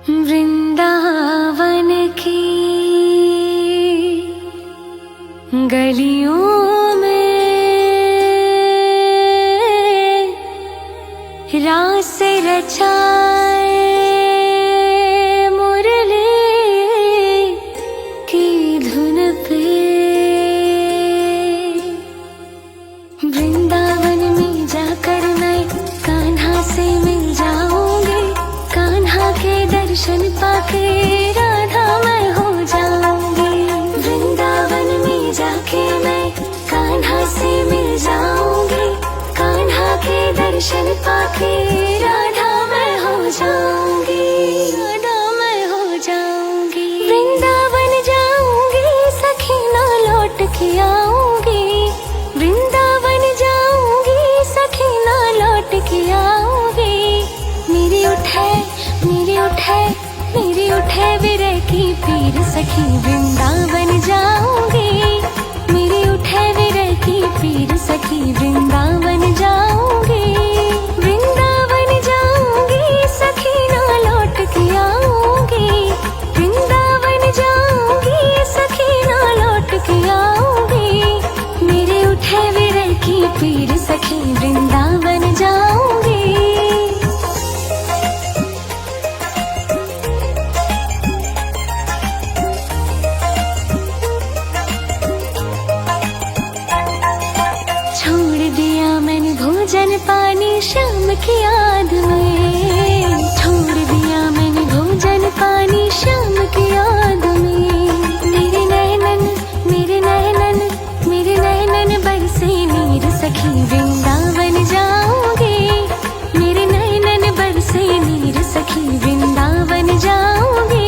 वृंदावन की गलियों में रास रचाए मुरली की धुन पे। वृंदावन में जाकर मैं कान्हा से मिल जाऊंगी, कान्हा के दर्शन पाके राधा मैं हो जाऊंगी। वृंदावन में जाके मैं कान्हा से मिल जाऊंगी, कान्हा के दर्शन पाके राधा मैं हो जाऊंगी, राधा मैं हो जाऊंगी। वृंदावन जाऊंगी सखी ना लौट के आऊंगी, वृंदावन जाऊंगी सखी ना लौट के आऊंगी। मेरी उठे मेरी उठे मेरी उठे विरह की पीर सखी वृंदावन जाऊंगी, मेरी उठे विरह की पीर सखी वृंदावन जाऊंगी। वृंदावन जाऊंगी सखी ना लौट के आऊंगी, वृंदावन जाऊंगी सखी ना लौट के आऊंगी। मेरे उठे विरह की पीर सखी वृंदावन जाऊंगी। भोजन पानी शाम की याद में, छोड़ दिया मैंने भोजन पानी शाम की याद में। मेरे नैनन मेरे नैनन मेरे नैनन बरसे नीर सखी वृंदावन जाऊंगी, मेरे नैनन बरसे नीर सखी वृंदावन जाऊंगी।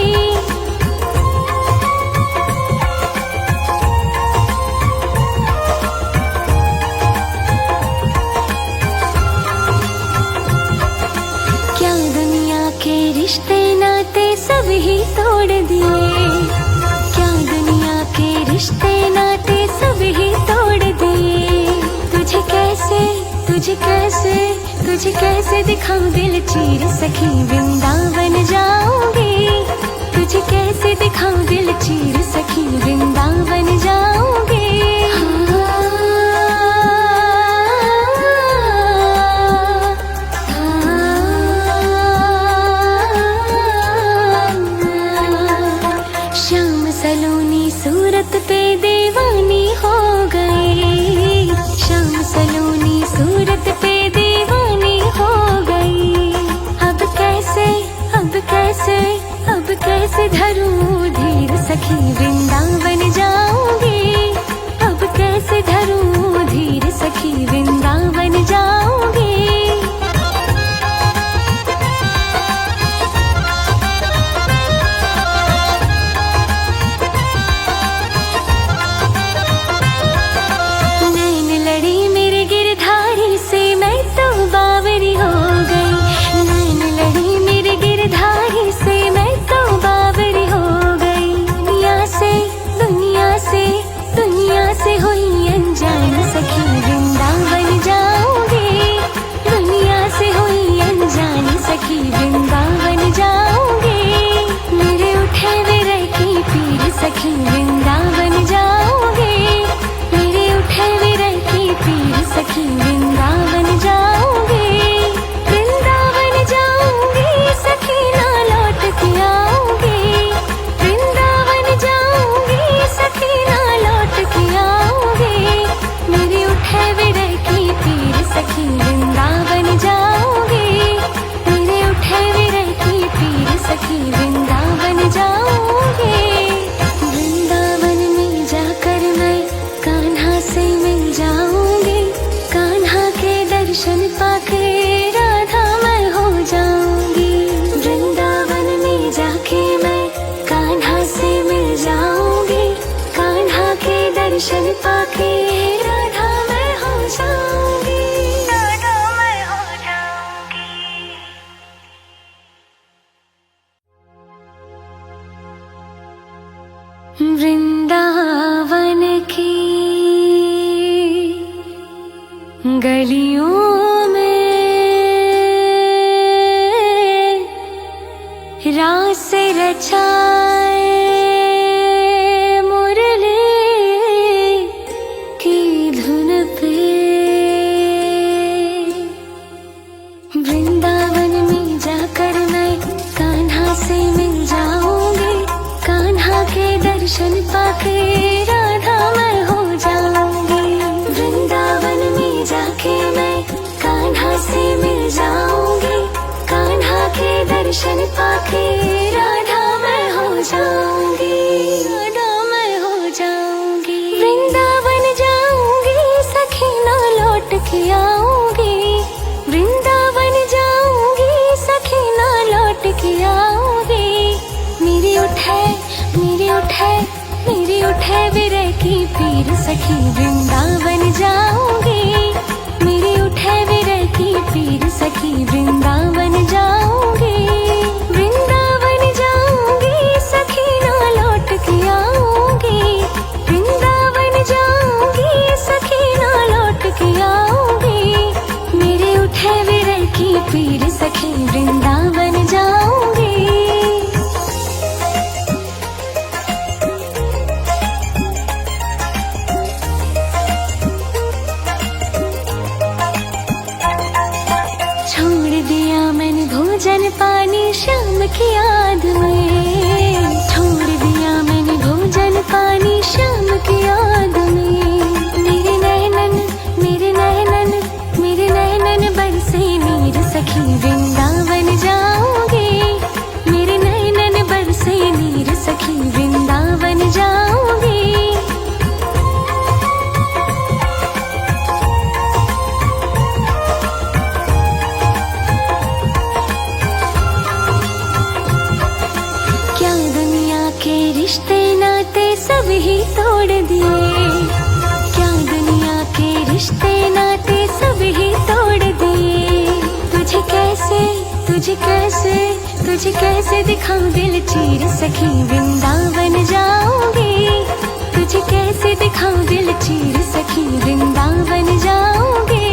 रिश्ते नाते सब ही तोड़ दिए, क्या दुनिया के रिश्ते नाते सब ही तोड़ दिए। तुझे कैसे तुझे कैसे तुझे कैसे दिखाऊं दिल चीर सखी वृंदावन जाऊंगी, तुझे कैसे दिखाऊं दिल चीर सखी वृंदावन जाऊंगी। सलोनी सूरत पे दीवानी हो गई, शाम सलोनी सूरत पे दीवानी हो गई। अब कैसे अब कैसे अब कैसे धरूं धीर सखी वृंदावन जाऊंगी, अब कैसे धरूं धीर सखी वृंदावन जाऊंगी। सखी वृंदावन जाऊंगी, मेरे उठे विरह की पीर सखी वृंदावन जाऊंगी, मेरे उठे विरह की पीर सखी वृंदावन जाऊंगी। वृंदावन जाऊंगी सखी ना लौट के आऊंगी, वृंदावन जाऊंगी सखी ना लौट के आऊंगी। मेरे उठे विरह की पीर सखी वृंदावन जाऊंगी, उठे विरह की पीर सखी वृंदावन जाऊंगी। वृंदावन में जाकर मैं कान्हा से मिल जाऊंगी, कान्हा के दर्शन पाके राधा मैं हो जाऊंगी। वृंदावन में जाके मैं कान्हा से मिल जाऊंगी, कान्हा के दर्शन पाके राधा मैं हो जाऊंगी। वृंदावन की गलियों में रास रचाए मुरली की धुन पे। वृंदावन में जाकर मैं कान्हा से मिल जाऊंगी, कान्हा के दर्शन पाके राधा मैं हो जाऊंगी। वृंदावन में जाके मैं कान्हा से मिल जाऊंगी, कान्हा के दर्शन पाके राधा मैं हो जाऊंगी, राधा मैं हो जाऊंगी। वृंदावन जाऊंगी सखी ना लौट के आऊंगी, वृंदावन जाऊंगी सखी ना लौट के आऊंगी। मेरी उठे मेरी उठे मेरी उठे विरह की पीर सखी वृंदावन जाऊंगी, मेरी उठे विरह की पीर सखी वृंदावन जाऊंगी। वृंदावन जाऊंगी सखी ना लौट के आऊंगी, वृंदावन जाऊंगी सखी ना लौट के आऊंगी। मेरे उठे विरह की पीर सखी वृंदावन जाऊंगी। छोड़ दिया मैंने भोजन पानी शाम की याद में, छोड़ दिया मैंने भोजन पानी शाम की याद में। मेरे नैनन मेरे नैनन मेरे नैनन बरसे नीर सखी वृंदावन जाऊंगी, मेरे नैनन बरसे नीर सखी वृंदावन जाऊंगी। के रिश्ते नाते सब ही तोड़ दिए, क्या दुनिया के रिश्ते नाते सब ही तोड़ दिए। तुझे कैसे तुझे कैसे तुझे कैसे दिखाऊं दिल चीर सखी वृंदावन जाऊंगी, तुझे कैसे दिखाऊं दिल चीर सखी वृंदावन जाऊंगी।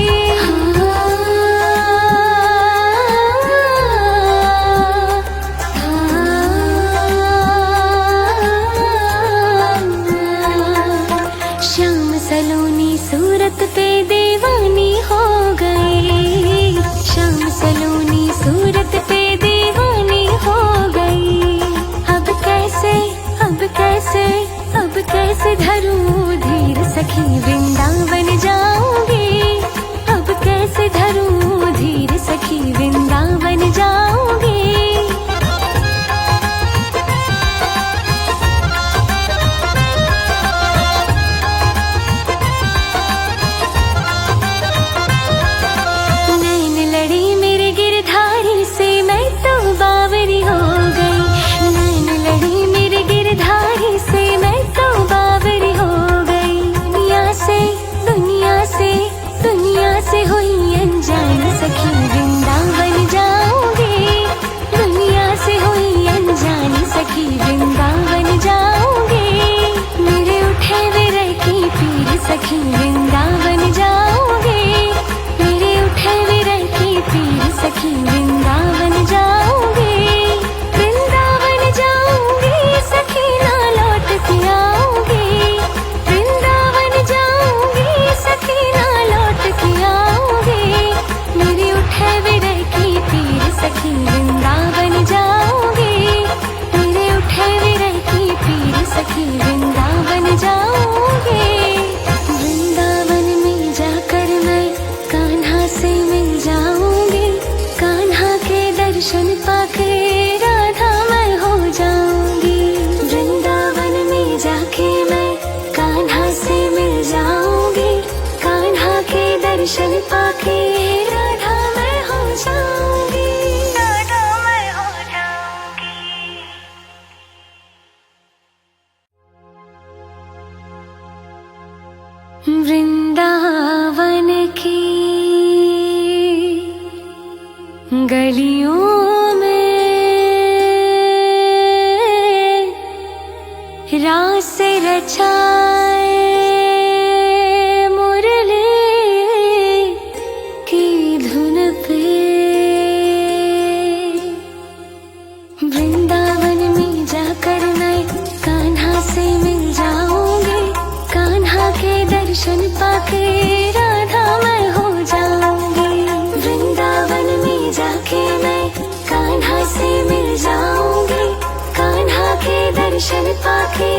सलोनी सूरत पे दीवानी हो गई, शाम सलोनी सूरत पे दीवानी हो गई। अब कैसे अब कैसे अब कैसे धरूं धीर सखी वृंदावन जाऊंगी, अब कैसे धरूं धीर सखी वृंदावन जाऊंगी। सखी वृंदावन जाऊंगी, दुनिया से हुई अनजानी सखी वृंदावन जाऊंगी। मेरे उठे विरह की पीर सखी वृंदावन जाऊंगी, मेरे उठे विरह की पीर सखी वृंदावन जाऊंगी। वृंदावन जाऊंगी सखी ना लौट के आऊंगी, वृंदावन जाऊंगी सखी ना लौट के आऊंगी। मेरी उठे विरह की पीर सखी वृंदावन जाऊंगी, मेरे उठे विरह की पीर सखी वृंदावन जाऊंगी। वृंदावन में जाकर मैं कान्हा से मिल जाऊंगी, कान्हा के दर्शन पाके राधा मैं हो जाऊंगी। वृंदावन में जाके मैं कान्हा से मिल जाऊंगी, कान्हा के दर्शन पाके राधा मैं हो जाऊंगी, राधा मैं हो जाऊंगी। वृंदावन की गलियों में रास रचाए मुरली की धुन पे। वृंदावन दर्शन पाके राधा मैं हो जाऊंगी। वृंदावन में जाके मैं कान्हा से मिल जाऊंगी। कान्हा के दर्शन पाके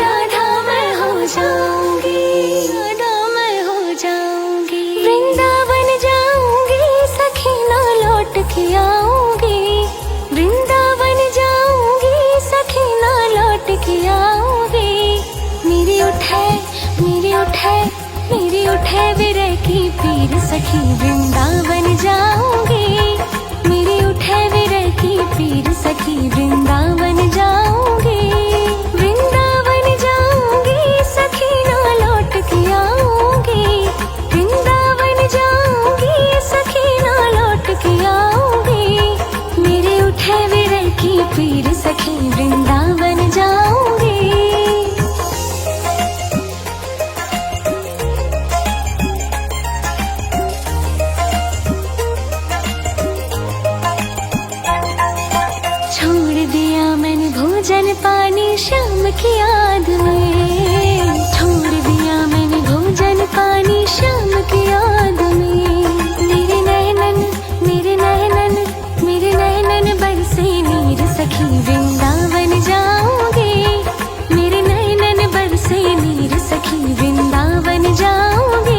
राधा मैं हो जाऊंगी। राधा मैं हो जाऊंगी। वृंदावन जाऊंगी सखी ना लौट के आऊंगी। वृंदावन जाऊंगी सखी ना लौट के आऊंगी। मेरी उठे विरह की पीर सखी वृंदावन जाऊंगी। मेरी उठे विरह की पीर सखी वृंदावन जाऊंगी। वृंदावन जाऊंगी सखी ना लौट के आऊंगी। वृंदावन जाऊंगी सखी ना लौट के आऊंगी। मेरे उठे विरह की पीर सखी वृंदावन जाऊंगी। भोजन पानी शाम की याद में। छोड़ दिया मैंने भोजन पानी शाम की याद में। मेरे नैनन बरसे नीर सखी वृंदावन जाऊंगी। मेरे नैनन बरसे नीर सखी वृंदावन जाऊंगी।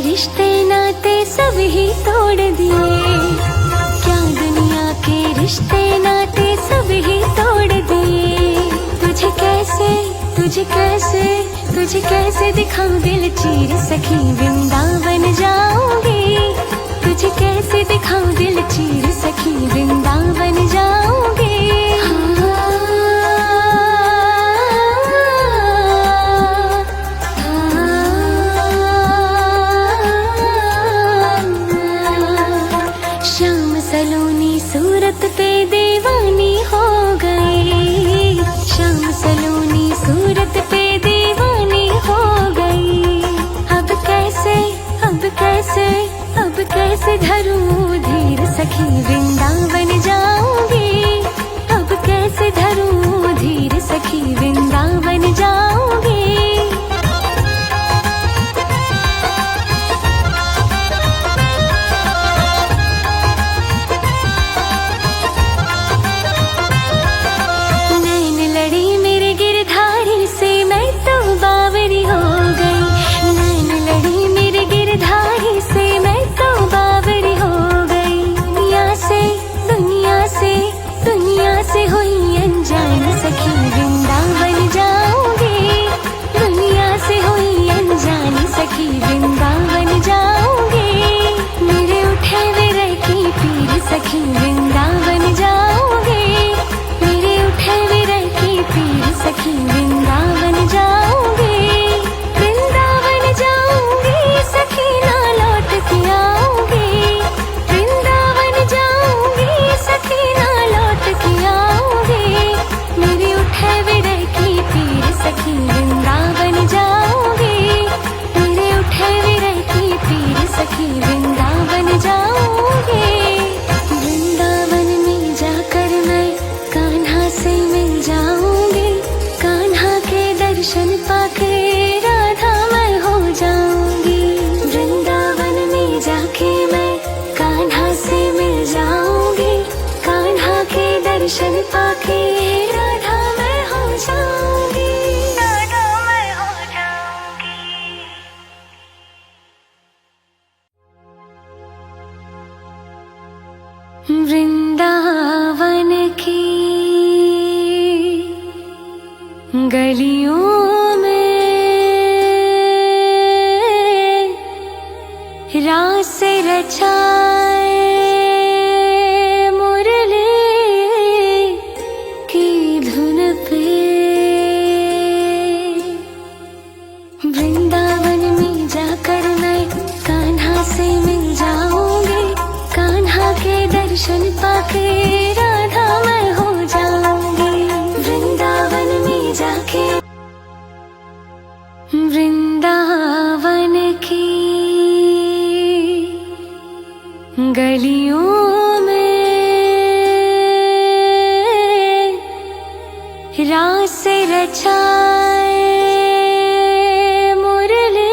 रिश्ते नाते सब ही तोड़ दिए। क्या दुनिया के रिश्ते नाते सब ही तोड़ दिए। तुझे कैसे दिखाऊं दिल चीर सखी वृंदावन जाऊंगी। तुझे कैसे दिखाऊं दिल चीर सखी वृंदावन जाऊंगी। सलोनी सूरत पे दीवानी हो गई। शाम सलोनी सूरत पे दीवानी हो गई। अब कैसे धरूं धीर सखी वृंदावन जाऊंगी। अब कैसे धरूं धीर सखी वृंदावन जाऊंगी। सखी वृंदावन जाऊंगी। दुनिया से हुई अनजानी सखी वृंदावन जाऊंगी। मेरे उठे विरह की पीर सखी वृंदावन जाऊंगी। मेरे उठे विरह की पीर सखी वृंदावन जाऊंगी। वृंदावन जाऊंगी सखी ना लौट के आऊंगी। वृंदावन जाऊंगी सखी ना लौट के आऊंगी। मेरे उठे विरह की पीर सखी वृंदावन जाऊंगी। मेरे उठे विरह की पीर सखी वृंदावन जाऊंगी। वृंदावन में जाकर मैं कान्हा से मिल जाऊंगी। कान्हा के दर्शन पाके राधा मैं हो जाऊंगी। वृंदावन में जाके मैं कान्हा से मिल जाऊंगी। कान्हा के दर्शन पाके राधा मैं हो जाऊंगी। राधा मैं हो जाऊंगी। वृंदावन की गलियों में रास रचाए वृंदावन में जाकर मैं कान्हा से मिल जाऊंगी। कान्हा के दर्शन पाके राधा मैं हो जाऊंगी। वृंदावन में जाके वृंदावन की रास रचाए मुरली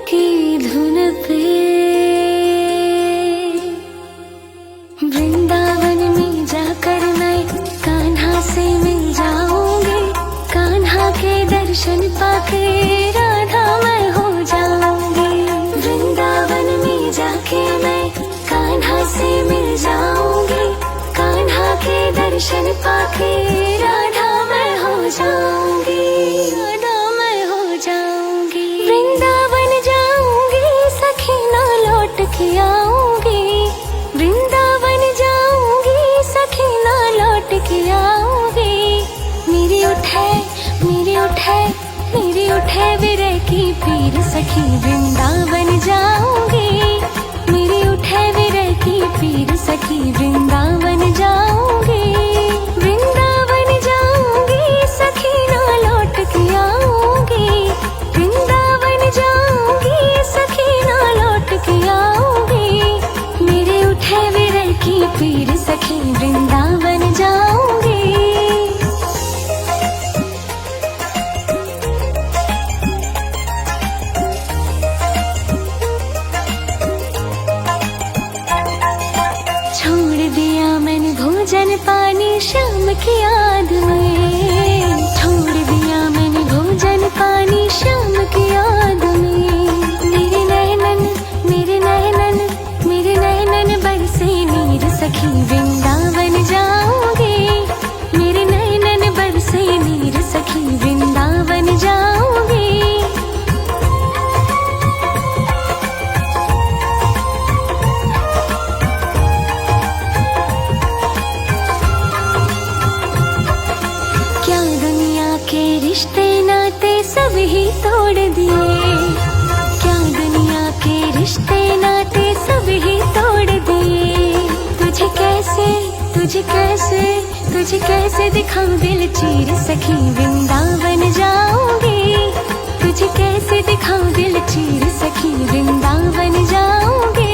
की धुन पे। वृंदावन में जाकर मैं कान्हा से मिल जाऊंगी, कान्हा के दर्शन पाके राधा मैं हो जाऊंगी। वृंदावन में जाके मैं कान्हा से मिल जाऊंगी, कान्हा के दर्शन पाके राधा मैं हो जाऊंगी, राधा मैं हो जाऊंगी। वृंदावन जाऊंगी सखी ना लौट के आऊंगी, वृंदावन जाऊंगी सखी ना लौट के आऊंगी। मेरी उठे मेरी उठे मेरी उठे विरह की पीर सखी वृंदावन जाऊंगी, मेरी उठे विरह की पीर सखी वृंदावन जाऊंगी। वृंदावन जाऊंगी सखी ना लौट के आऊंगी, वृंदावन जाऊंगी सखी ना लौट के आऊंगी। मेरे उठे विरह की पीर सखी वृंदावन जाऊंगी। भोजन पानी श्याम की याद में, छोड़ दिया मैंने भोजन पानी श्याम की याद में। मेरे नैनन मेरे नैनन मेरे नैनन बरसे नीर सखी वृंदावन जाऊंगी, मेरे नैनन बरसे नीर सखी वृंदावन जाऊंगी। रिश्ते नाते सब ही तोड़ दिए, क्या दुनिया के रिश्ते नाते सब ही तोड़ दिए। तुझे कैसे तुझे कैसे तुझे कैसे दिखाऊं दिल चीर सखी वृंदावन जाऊंगी, तुझे कैसे दिखाऊं दिल चीर सखी वृंदावन जाऊंगी।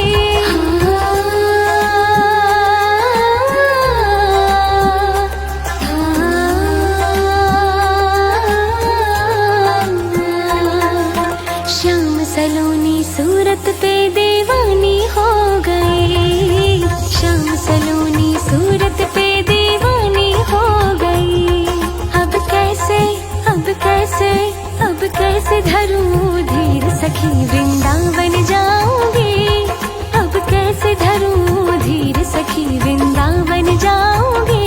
सलोनी सूरत पे दीवानी हो गई, शाम सलोनी सूरत पे दीवानी हो गई। अब कैसे अब कैसे अब कैसे धरूं धीर सखी वृंदावन जाऊंगी, अब कैसे धरूं धीर सखी वृंदावन जाऊंगी।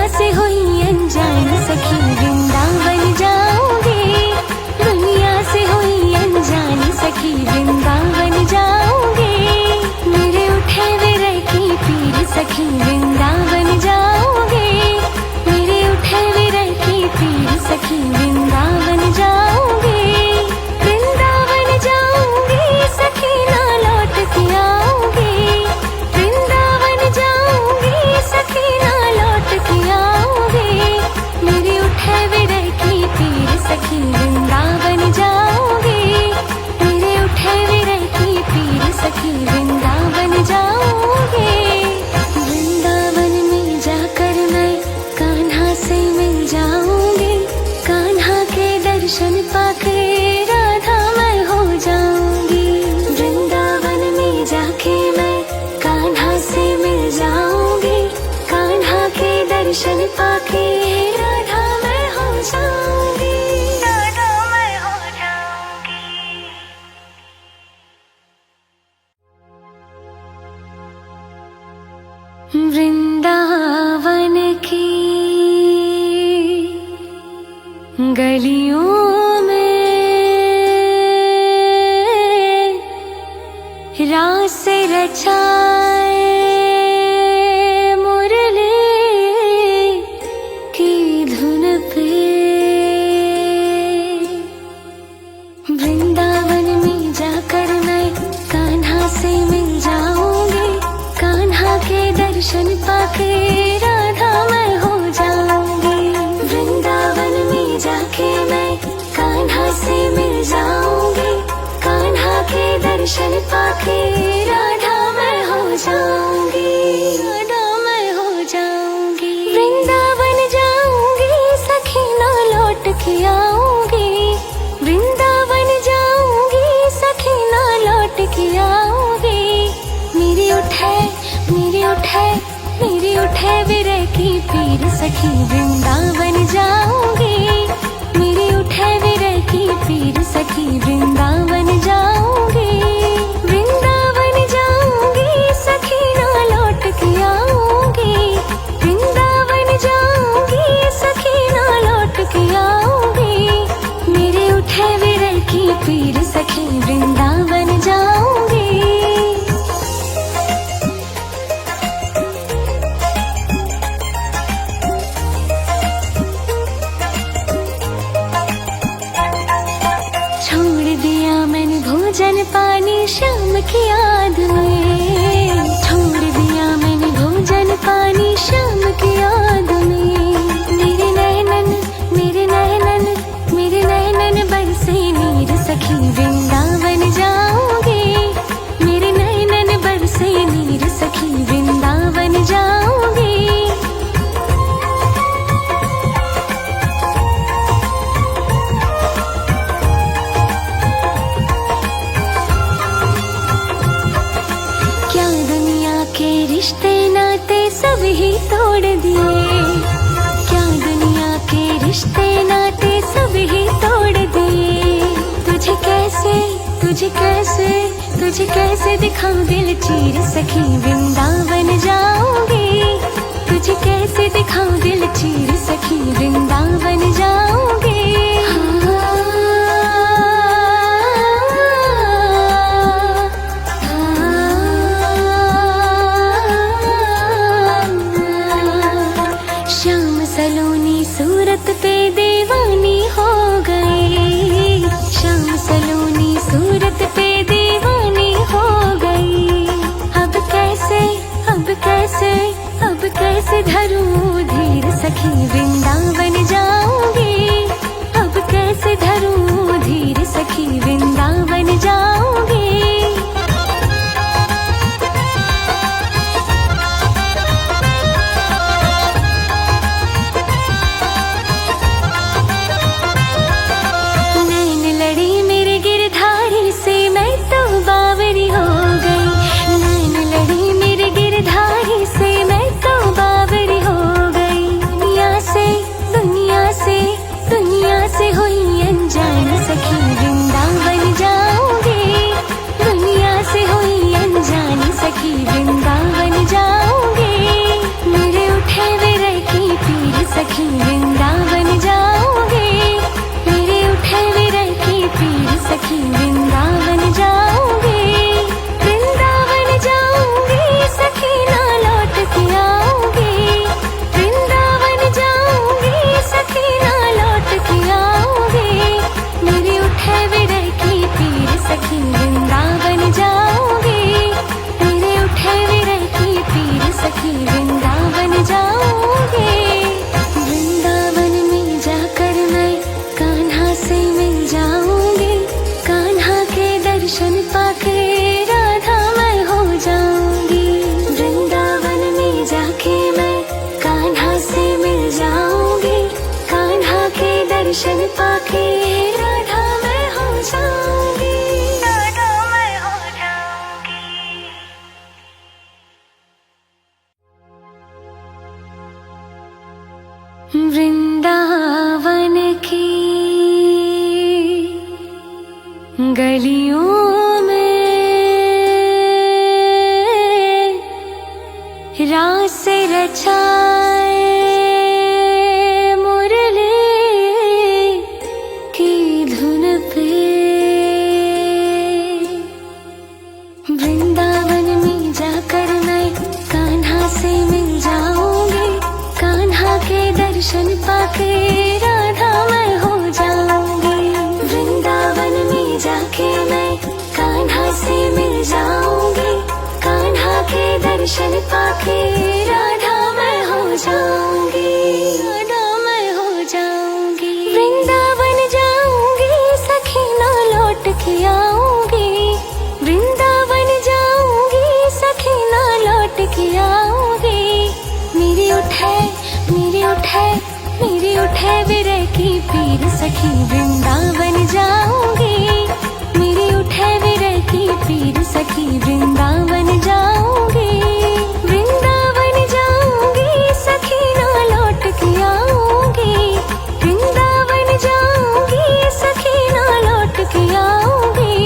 से हुई अनजान सखी वृंदावन जाऊंगी, दुनिया से हुई अनजान सखी वृंदावन जाऊंगी। मेरे उठे विरह की पीर सखी वृंदावन जाऊंगी, मेरे उठे विरह की पीर सखी वृंदावन जाऊंगी। वृंदावन जाऊंगी सखी ना लौट के आऊंगी, वृंदावन जाऊंगी सखी ना लौट के आऊंगी। मेरे उठे विरह की पीर सखी वृंदावन जाऊंगी, मेरे उठे विरह की पीर सखी वृंदावन जाऊंगी। वृंदावन में जाकर मैं कान्हा से मिल जाऊंगी, कान्हा के दर्शन पाके राधा मैं हो जाऊंगी। वृंदावन में जाके मैं कान्हा से मिल जाऊंगी, कान्हा के दर्शन पाके राधा मैं हो जाऊंगी, राधा मैं हो जाऊंगी। वृंदावन की गलियों में रास रचाए मुरली की धुन पे। दर्शन पाके राधा मैं हो जाऊंगी। वृंदावन में जाके मैं कान्हा से मिल जाऊंगी। कान्हा के दर्शन पाके राधा मैं हो जाऊंगी। राधा मैं हो जाऊंगी। वृंदावन जाऊंगी सखी ना लौट के आऊंगी। वृंदावन जाऊंगी सखी ना लौट के आऊंगी। मेरी उठे विरह की पीर सखी वृंदावन जाऊंगी। मेरी उठे विरह की पीर सखी वृंदावन जाऊंगी। वृंदावन जाऊंगी सखी ना लौट के आऊंगी। वृंदावन जाऊंगी सखी ना लौट के आऊंगी। मेरे उठे विरह की पीर सखी वृंदावन जाऊंगी। भोजन पानी शाम की याद में। छोड़ दिया मैंने भोजन पानी शाम की याद में। मेरे नैनन बरसे नीर सखी वृंदावन जाऊंगी। मेरे नैनन बरसे नीर सखी वृंदावन जाऊंगी। रिश्ते नाते सब ही तोड़ दिए। क्या दुनिया के रिश्ते नाते सब ही तोड़ दिए। तुझे कैसे दिखाऊं दिल चीर सखी वृंदावन जाऊंगी। तुझे कैसे दिखाऊं दिल चीर सखी वृंदावन जाऊंगी। सूरत पे दीवानी हो गई। शाम सलोनी सूरत पे दीवानी हो गई। अब कैसे धरूं धीर सखी वृंदावन जाऊंगी। अब कैसे धरूं धीर सखी वृंदावन जाऊंगी। सखी वृंदावन जाऊंगी। मेरे उठे विरह की पीर सखी वृंदावन जाऊंगी। वृंदावन जाऊंगी सखी ना लौट के आऊंगी। वृंदावन जाऊंगी सखी ना लौट के आऊंगी। मेरे उठे विरह की पीर सखी वृंदावन जाऊंगी। मेरे उठे विरह की पीर सखी वृंदावन जाऊंगी। दर्शन पाके राधा मैं हो जाऊंगी। वृंदावन में जाके मैं कान्हा से मिल जाऊंगी। कान्हा के दर्शन पाके राधा मैं हो जाऊंगी। राधा मैं हो जाऊंगी। वृंदावन की गलियों में रास रचाए मुरली की धुन पे। वृंदावन में जाकर मैं कान्हा से मिल जाऊंगी। कान्हा के दर्शन पाके राधा मैं हो जाऊंगी। वृंदावन में जाके मैं कान्हा से मिल जाऊंगी। कान्हा के दर्शन दर्शन पाके राधा मैं हो जाऊंगी, राधा मैं हो जाऊंगी। वृंदावन जाऊंगी सखी ना लौट के आऊंगी, वृंदावन जाऊंगी सखी ना लौट के आऊंगी। मेरी उठे मेरी उठे मेरी उठे विरह की पीर सखी वृंदावन जाऊंगी, मेरी उठे विरह की पीर सखी वृंदावन जाऊंगी, वृंदावन जाऊंगी सखी ना लौट के आऊंगी, वृंदावन जाऊंगी सखी ना लौट के आऊंगी।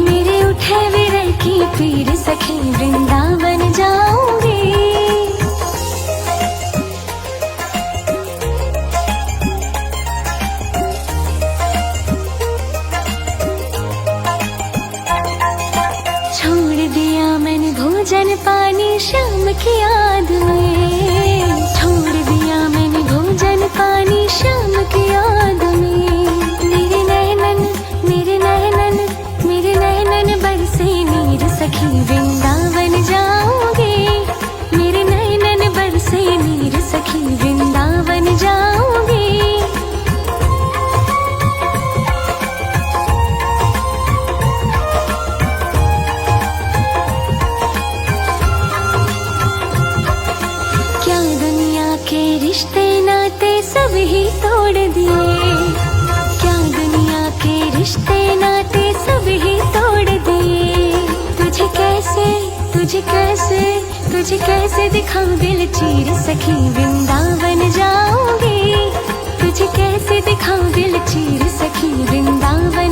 मेरे उठे विरह की पीर सखी वृंदावन जाऊंगी। छोड़ दिया मैंने भोजन पानी शाम की याद में, छोड़ दिया मैंने भोजन पानी शाम की याद में। मेरे नैनन मेरे नैनन मेरे नैनन बरसे नीर सखी वृंदावन जाऊंगी, मेरे नैनन बरसे नीर सखी वृंदावन जाऊंगी। के रिश्ते नाते सब ही तोड़ दिए, क्या दुनिया के रिश्ते नाते सब ही तोड़ दिए। तुझे कैसे तुझे कैसे तुझे कैसे दिखाऊं दिल चीर सखी वृंदावन जाऊंगी, तुझे कैसे दिखाऊं दिल चीर सखी वृंदावन